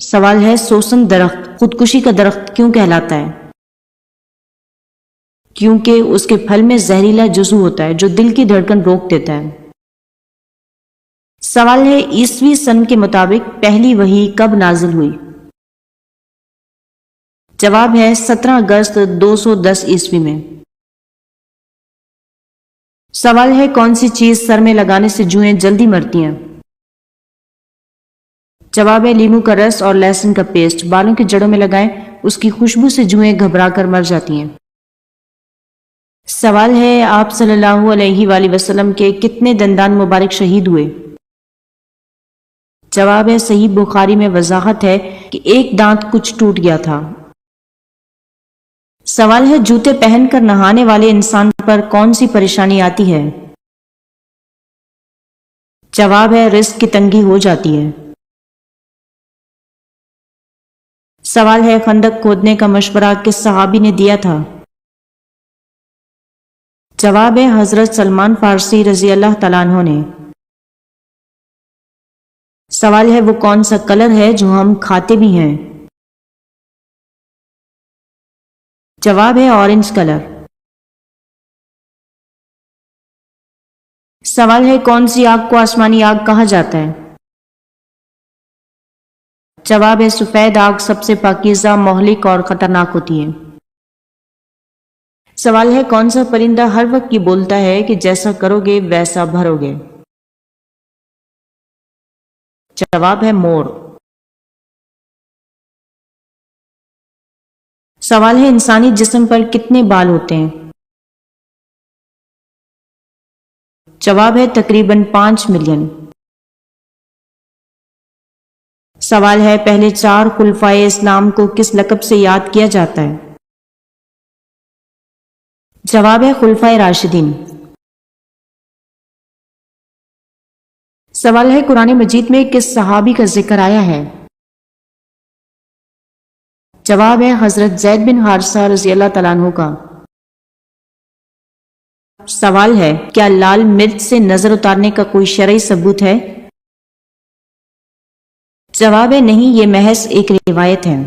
سوال ہے سوسن درخت خودکشی کا درخت کیوں کہلاتا ہے؟ کیونکہ اس کے پھل میں زہریلا جزو ہوتا ہے جو دل کی دھڑکن روک دیتا ہے۔ سوال ہے عیسوی سن کے مطابق پہلی وحی کب نازل ہوئی؟ جواب ہے 17 اگست 210 عیسوی میں۔ سوال ہے کون سی چیز سر میں لگانے سے جوئیں جلدی مرتی ہیں؟ جواب ہے لیمو کا رس اور لہسن کا پیسٹ بالوں کی جڑوں میں لگائیں، اس کی خوشبو سے جوئیں گھبرا کر مر جاتی ہیں۔ سوال ہے آپ صلی اللہ علیہ وآلہ وسلم کے کتنے دندان مبارک شہید ہوئے؟ جواب ہے صحیح بخاری میں وضاحت ہے کہ ایک دانت کچھ ٹوٹ گیا تھا۔ سوال ہے جوتے پہن کر نہانے والے انسان پر کون سی پریشانی آتی ہے؟ جواب ہے رزق کی تنگی ہو جاتی ہے۔ سوال ہے خندق کھودنے کا مشورہ کس صحابی نے دیا تھا؟ جواب ہے حضرت سلمان فارسی رضی اللہ تعالیٰ عنہ نے۔ سوال ہے وہ کون سا کلر ہے جو ہم کھاتے بھی ہیں؟ جواب ہے اورنج کلر۔ سوال ہے کون سی آگ کو آسمانی آگ کہا جاتا ہے؟ جواب ہے سفید آگ سب سے پاکیزہ، مہلک اور خطرناک ہوتی ہے۔ سوال ہے کون سا پرندہ ہر وقت یہ بولتا ہے کہ جیسا کرو گے ویسا بھرو گے؟ جواب ہے مور۔ سوال ہے انسانی جسم پر کتنے بال ہوتے ہیں؟ جواب ہے تقریباً 5 ملین۔ سوال ہے پہلے 4 خلفائے اسلام کو کس لقب سے یاد کیا جاتا ہے؟ جواب ہے خلفائے راشدین۔ سوال ہے قرآن مجید میں کس صحابی کا ذکر آیا ہے؟ جواب ہے حضرت زید بن حارثہ رضی اللہ تعالیٰ عنہ کا۔ سوال ہے کیا لال مرچ سے نظر اتارنے کا کوئی شرعی ثبوت ہے؟ جواب ہے نہیں، یہ محض ایک روایت ہے۔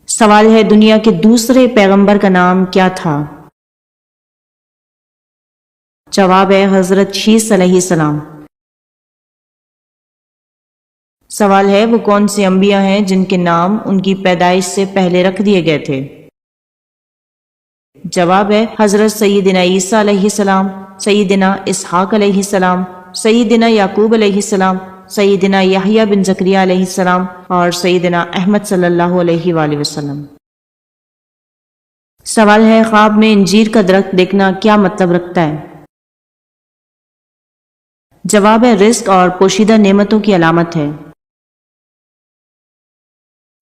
سوال ہے دنیا کے دوسرے پیغمبر کا نام کیا تھا؟ جواب ہے حضرت شیس علیہ السلام۔ سوال ہے وہ کون سے انبیاء ہیں جن کے نام ان کی پیدائش سے پہلے رکھ دیے گئے تھے؟ جواب ہے حضرت سیدنا عیسیٰ علیہ السلام، سیدنا اسحاق علیہ السلام، سیدنا یعقوب علیہ السلام، سیدنا یحییٰ بن زکریا علیہ السلام اور سیدنا احمد صلی اللہ علیہ وآلہ وسلم۔ سوال ہے خواب میں انجیر کا درخت دیکھنا کیا مطلب رکھتا ہے؟ جواب ہے رزق اور پوشیدہ نعمتوں کی علامت ہے۔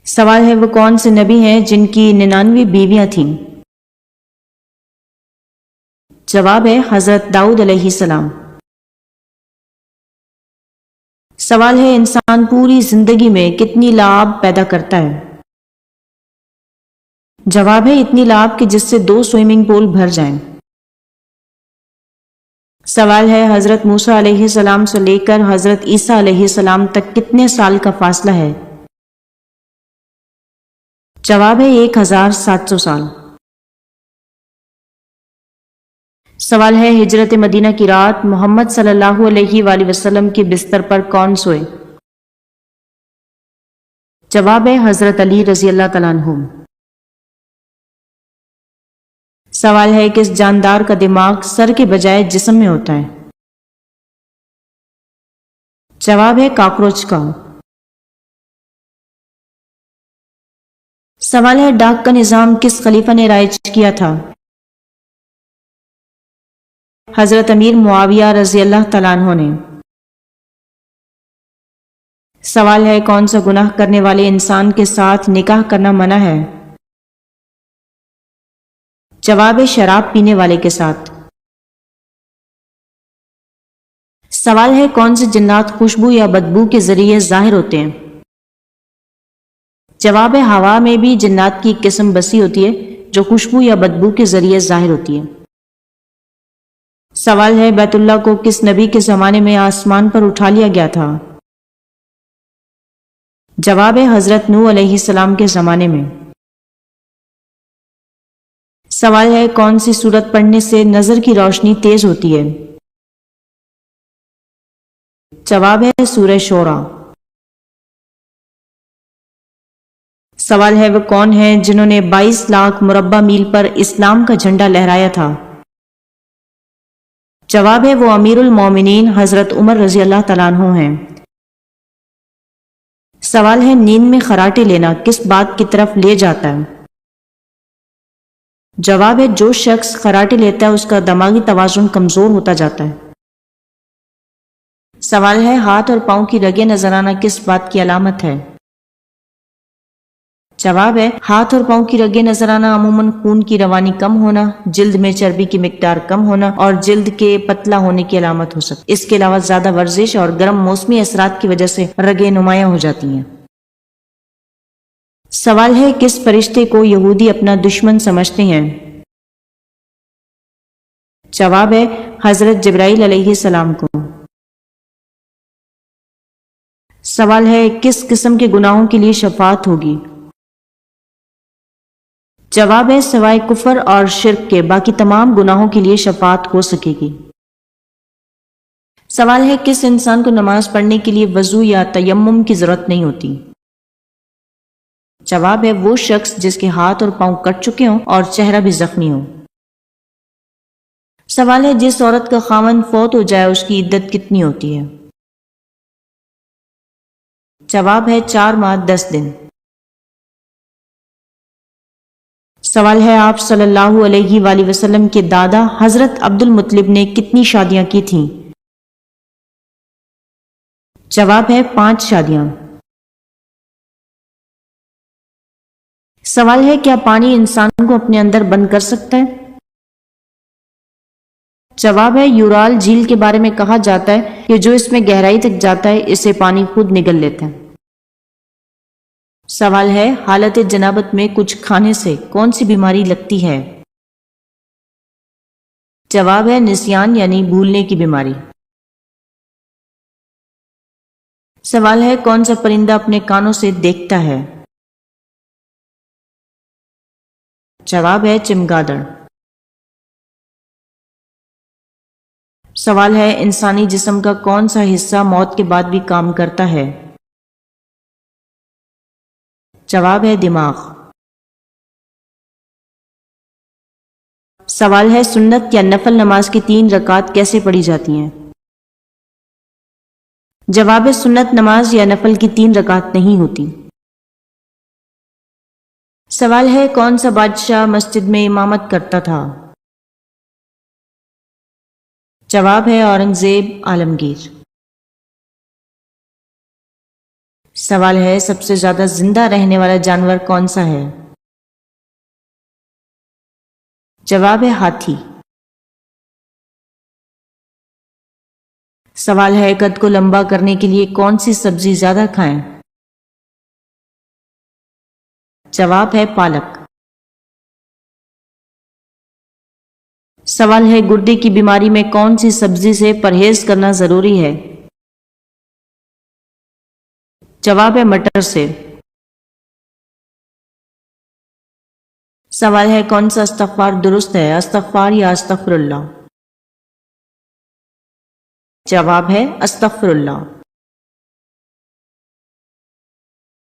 سوال ہے وہ کون سے نبی ہیں جن کی 99 بیویاں تھیں؟ جواب ہے حضرت داؤد علیہ السلام۔ سوال ہے انسان پوری زندگی میں کتنی لعاب پیدا کرتا ہے؟ جواب ہے اتنی لعاب کہ جس سے 2 سوئمنگ پول بھر جائیں۔ سوال ہے حضرت موسیٰ علیہ السلام سے لے کر حضرت عیسیٰ علیہ السلام تک کتنے سال کا فاصلہ ہے؟ جواب ہے 1700 سال۔ سوال ہے ہجرت مدینہ کی رات محمد صلی اللہ علیہ وآلہ وسلم کے بستر پر کون سوئے؟ جواب ہے حضرت علی رضی اللہ تعالیٰ عنہ۔ سوال ہے کس جاندار کا دماغ سر کے بجائے جسم میں ہوتا ہے؟ جواب ہے کاکروچ کا۔ سوال ہے ڈاک کا نظام کس خلیفہ نے رائج کیا تھا؟ حضرت امیر معاویہ رضی اللہ تعالیٰ عنہ نے۔ سوال ہے کون سا گناہ کرنے والے انسان کے ساتھ نکاح کرنا منع ہے؟ جواب ہے شراب پینے والے کے ساتھ۔ سوال ہے کون سے جنات خوشبو یا بدبو کے ذریعے ظاہر ہوتے ہیں؟ جواب ہے ہوا میں بھی جنات کی ایک قسم بسی ہوتی ہے جو خوشبو یا بدبو کے ذریعے ظاہر ہوتی ہے۔ سوال ہے بیت اللہ کو کس نبی کے زمانے میں آسمان پر اٹھا لیا گیا تھا؟ جواب ہے حضرت نوح علیہ السلام کے زمانے میں۔ سوال ہے کون سی سورت پڑھنے سے نظر کی روشنی تیز ہوتی ہے؟ جواب ہے سورہ شورى۔ سوال ہے وہ کون ہیں جنہوں نے 22 لاکھ مربع میل پر اسلام کا جھنڈا لہرایا تھا؟ جواب ہے وہ امیر المومنین حضرت عمر رضی اللہ تعالیٰ عنہ ہیں۔ سوال ہے نیند میں خراٹے لینا کس بات کی طرف لے جاتا ہے؟ جواب ہے جو شخص خراٹے لیتا ہے اس کا دماغی توازن کمزور ہوتا جاتا ہے۔ سوال ہے ہاتھ اور پاؤں کی رگیں نظر آنا کس بات کی علامت ہے؟ جواب ہے ہاتھ اور پاؤں کی رگیں نظر آنا عموماً خون کی روانی کم ہونا، جلد میں چربی کی مقدار کم ہونا اور جلد کے پتلا ہونے کی علامت ہو سکتی ہے۔ اس کے علاوہ زیادہ ورزش اور گرم موسمی اثرات کی وجہ سے رگیں نمایاں ہو جاتی ہیں۔ سوال ہے کس فرشتے کو یہودی اپنا دشمن سمجھتے ہیں؟ جواب ہے حضرت جبرائیل علیہ السلام کو۔ سوال ہے کس قسم کے گناہوں کے لیے شفاعت ہوگی؟ جواب ہے سوائے کفر اور شرک کے باقی تمام گناہوں کے لیے شفاعت ہو سکے گی۔ سوال ہے کس انسان کو نماز پڑھنے کے لیے وضو یا تیمم کی ضرورت نہیں ہوتی؟ جواب ہے وہ شخص جس کے ہاتھ اور پاؤں کٹ چکے ہوں اور چہرہ بھی زخمی ہو۔ سوال ہے جس عورت کا خاوند فوت ہو جائے اس کی عدت کتنی ہوتی ہے؟ جواب ہے 4 ماہ 10 دن۔ سوال ہے آپ صلی اللہ علیہ وآلہ وسلم کے دادا حضرت عبد المطلب نے کتنی شادیاں کی تھیں؟ جواب ہے 5 شادیاں۔ سوال ہے کیا پانی انسان کو اپنے اندر بند کر سکتا ہے؟ جواب ہے یورال جھیل کے بارے میں کہا جاتا ہے کہ جو اس میں گہرائی تک جاتا ہے اسے پانی خود نگل لیتا ہے۔ سوال ہے حالت جنابت میں کچھ کھانے سے کون سی بیماری لگتی ہے؟ جواب ہے نسیان یعنی بھولنے کی بیماری۔ سوال ہے کون سا پرندہ اپنے کانوں سے دیکھتا ہے؟ جواب ہے چمگادڑ۔ سوال ہے انسانی جسم کا کون سا حصہ موت کے بعد بھی کام کرتا ہے؟ جواب ہے دماغ۔ سوال ہے سنت یا نفل نماز کی 3 رکعت کیسے پڑھی جاتی ہیں؟ جواب ہے سنت نماز یا نفل کی 3 رکعت نہیں ہوتی۔ سوال ہے کون سا بادشاہ مسجد میں امامت کرتا تھا؟ جواب ہے اورنگزیب عالمگیر۔ سوال ہے سب سے زیادہ زندہ رہنے والا جانور کون سا ہے؟ جواب ہے ہاتھی۔ سوال ہے قد کو لمبا کرنے کے لیے کون سی سبزی زیادہ کھائیں؟ جواب ہے پالک۔ سوال ہے گردے کی بیماری میں کون سی سبزی سے پرہیز کرنا ضروری ہے؟ جواب ہے مٹر سے۔ سوال ہے کون سا استغفار درست ہے، استغفار یا استغفر اللہ؟ جواب ہے استغفر اللہ۔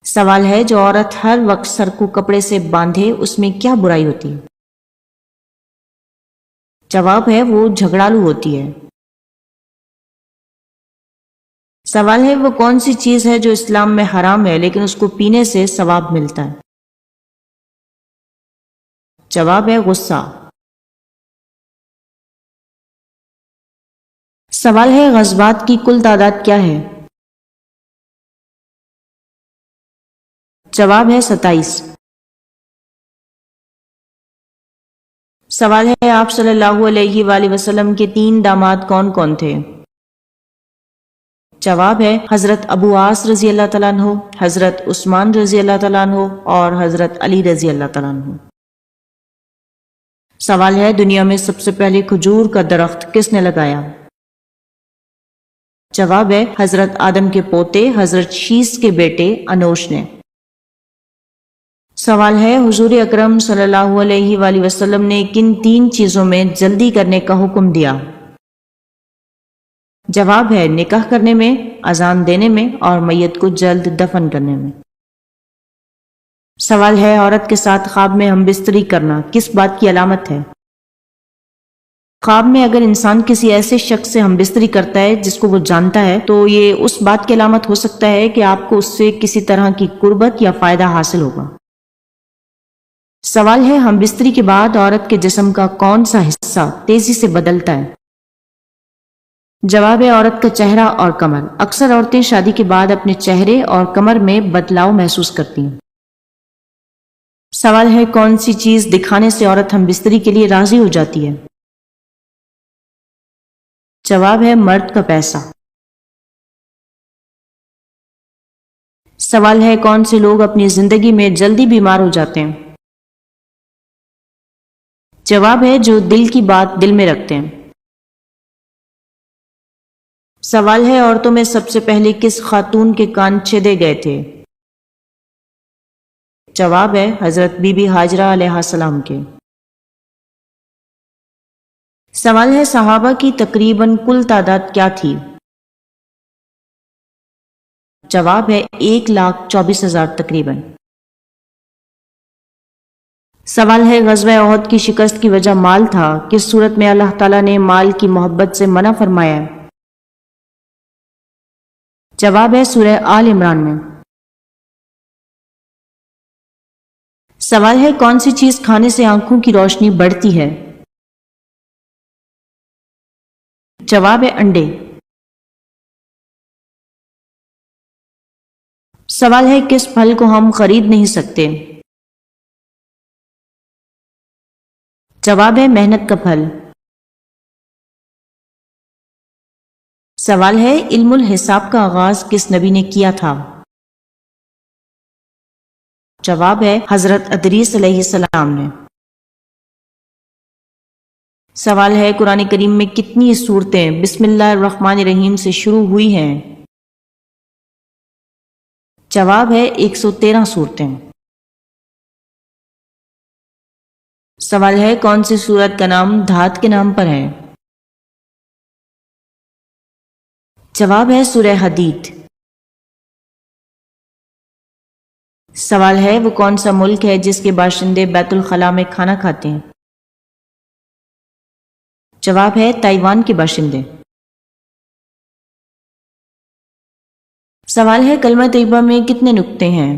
سوال ہے جو عورت ہر وقت سر کو کپڑے سے باندھے اس میں کیا برائی ہوتی ہے؟ جواب ہے وہ جھگڑالو ہوتی ہے۔ سوال ہے وہ کون سی چیز ہے جو اسلام میں حرام ہے لیکن اس کو پینے سے ثواب ملتا ہے؟ جواب ہے غصہ۔ سوال ہے غزوات کی کل تعداد کیا ہے؟ جواب ہے 27۔ سوال ہے آپ صلی اللہ علیہ وآلہ وسلم کے 3 داماد کون کون تھے؟ جواب ہے حضرت ابو عاص رضی اللہ تعالیٰ عنہ، حضرت عثمان رضی اللہ تعالیٰ عنہ اور حضرت علی رضی اللہ تعالیٰ عنہ۔ سوال ہے دنیا میں سب سے پہلے کھجور کا درخت کس نے لگایا؟ جواب ہے حضرت آدم کے پوتے حضرت شیس کے بیٹے انوش نے۔ سوال ہے حضور اکرم صلی اللہ علیہ وآلہ وسلم نے کن 3 چیزوں میں جلدی کرنے کا حکم دیا؟ جواب ہے نکاح کرنے میں، اذان دینے میں اور میت کو جلد دفن کرنے میں۔ سوال ہے عورت کے ساتھ خواب میں ہم بستری کرنا کس بات کی علامت ہے؟ خواب میں اگر انسان کسی ایسے شخص سے ہم بستری کرتا ہے جس کو وہ جانتا ہے تو یہ اس بات کی علامت ہو سکتا ہے کہ آپ کو اس سے کسی طرح کی قربت یا فائدہ حاصل ہوگا۔ سوال ہے ہم بستری کے بعد عورت کے جسم کا کون سا حصہ تیزی سے بدلتا ہے؟ جواب ہے عورت کا چہرہ اور کمر۔ اکثر عورتیں شادی کے بعد اپنے چہرے اور کمر میں بدلاؤ محسوس کرتی ہیں۔ سوال ہے کون سی چیز دکھانے سے عورت ہم بستری کے لیے راضی ہو جاتی ہے؟ جواب ہے مرد کا پیسہ۔ سوال ہے کون سے لوگ اپنی زندگی میں جلدی بیمار ہو جاتے ہیں؟ جواب ہے جو دل کی بات دل میں رکھتے ہیں۔ سوال ہے عورتوں میں سب سے پہلے کس خاتون کے کان چھیدے گئے تھے؟ جواب ہے حضرت بی بی ہاجرہ علیہ السلام کے۔ سوال ہے صحابہ کی تقریباً کل تعداد کیا تھی؟ جواب ہے 1,24,000 تقریباً۔ سوال ہے غزوہ احد کی شکست کی وجہ مال تھا، کس صورت میں اللہ تعالیٰ نے مال کی محبت سے منع فرمایا ہے؟ جواب ہے سورہ آل عمران میں۔ سوال ہے کون سی چیز کھانے سے آنکھوں کی روشنی بڑھتی ہے؟ جواب ہے انڈے۔ سوال ہے کس پھل کو ہم خرید نہیں سکتے؟ جواب ہے محنت کا پھل۔ سوال ہے علم الحساب کا آغاز کس نبی نے کیا تھا؟ جواب ہے حضرت ادریس علیہ السلام نے۔ سوال ہے قرآن کریم میں کتنی صورتیں بسم اللہ الرحمن الرحیم سے شروع ہوئی ہیں؟ جواب ہے 113 صورتیں۔ سوال ہے کون سی سورت کا نام دھات کے نام پر ہے؟ جواب ہے سورہ حدید۔ سوال ہے وہ کون سا ملک ہے جس کے باشندے بیت الخلاء میں کھانا کھاتے ہیں؟ جواب ہے تائیوان کے باشندے۔ سوال ہے کلمہ طیبہ میں کتنے نقطے ہیں؟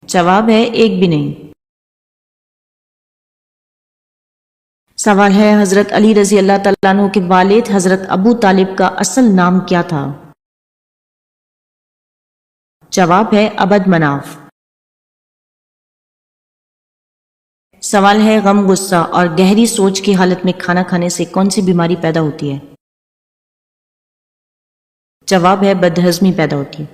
جواب ہے ایک بھی نہیں۔ سوال ہے حضرت علی رضی اللہ تعالیٰ عنہ کے والد حضرت ابو طالب کا اصل نام کیا تھا؟ جواب ہے عبد مناف۔ سوال ہے غم، غصہ اور گہری سوچ کی حالت میں کھانا کھانے سے کون سی بیماری پیدا ہوتی ہے؟ جواب ہے بدہضمی پیدا ہوتی ہے۔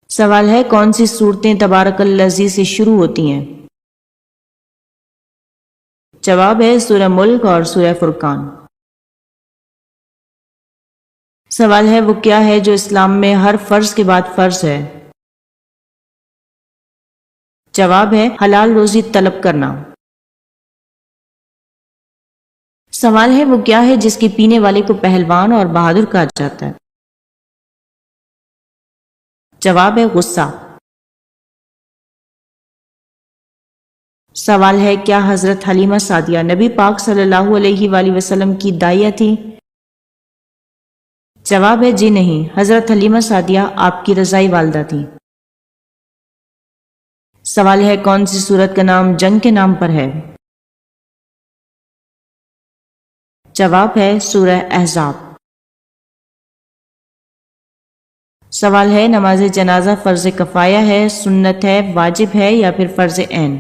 سوال ہے کون سی صورتیں تبارک الذی سے شروع ہوتی ہیں؟ جواب ہے سورہ ملک اور سورہ فرقان۔ سوال ہے وہ کیا ہے جو اسلام میں ہر فرض کے بعد فرض ہے؟ جواب ہے حلال روزی طلب کرنا۔ سوال ہے وہ کیا ہے جس کے پینے والے کو پہلوان اور بہادر کہا جاتا ہے؟ جواب ہے غصہ۔ سوال ہے کیا حضرت حلیمہ سعدیہ نبی پاک صلی اللہ علیہ وآلہ وسلم کی دائیہ تھی؟ جواب ہے جی نہیں، حضرت حلیمہ سعدیہ آپ کی رضائی والدہ تھی۔ سوال ہے کون سی سورت کا نام جنگ کے نام پر ہے؟ جواب ہے سورہ احزاب۔ سوال ہے نماز جنازہ فرض کفایہ ہے، سنت ہے، واجب ہے یا پھر فرض عین؟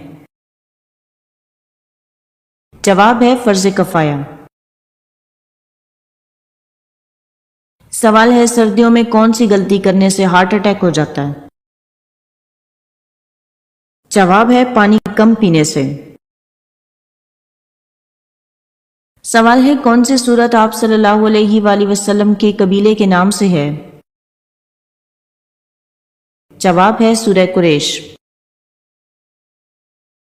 جواب ہے فرض کفایہ۔ سوال ہے سردیوں میں کون سی غلطی کرنے سے ہارٹ اٹیک ہو جاتا ہے؟ جواب ہے پانی کم پینے سے۔ سوال ہے کون سی صورت آپ صلی اللہ علیہ وآلہ وسلم کے قبیلے کے نام سے ہے؟ جواب ہے سورہ قریش۔